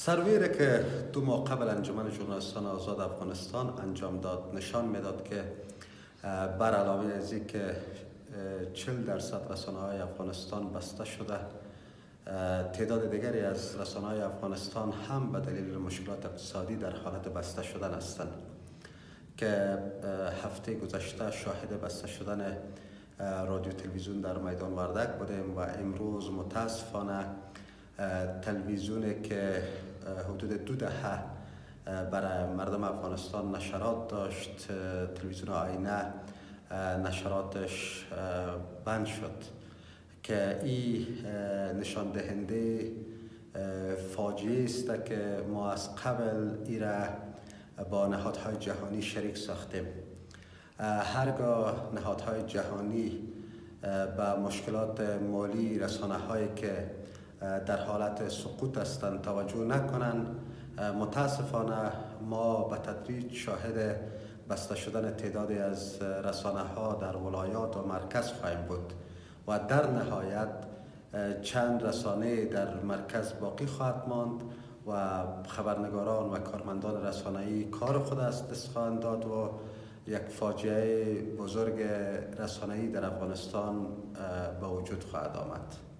سرویری که 2 ماه قبل انجمن ژورنالیستان آزاد افغانستان انجام داد نشان میداد که بر علاوه از اینکه 40% رسانه‌های افغانستان بسته شده، تعداد دیگری از رسانه‌های افغانستان هم به دلیل مشکلات اقتصادی در حالت بسته شدن هستند که هفته گذشته شاهد بسته شدن رادیو تلویزیون در میدان وردک بودیم و امروز متاسفانه تلویزیونی که حدود 2 دهه برای مردم افغانستان نشرات داشت، تلویزیون آینه نشراتش بند شد که این نشان دهنده فاجعه است که ما از قبل ایره با نهادهای جهانی شریک ساختیم. هرگاه نهادهای جهانی به مشکلات مالی رسانه هایی که در حالت سقوط هستند توجه نکنند، متاسفانه ما به تدریج شاهد بسته شدن تعدادی از رسانه ها در ولایات و مرکز خواهیم بود و در نهایت چند رسانه در مرکز باقی خواهد ماند و خبرنگاران و کارمندان رسانه‌ای کار خود از دست خواهند داد و یک فاجعه بزرگ رسانه‌ای در افغانستان به وجود خواهد آمد.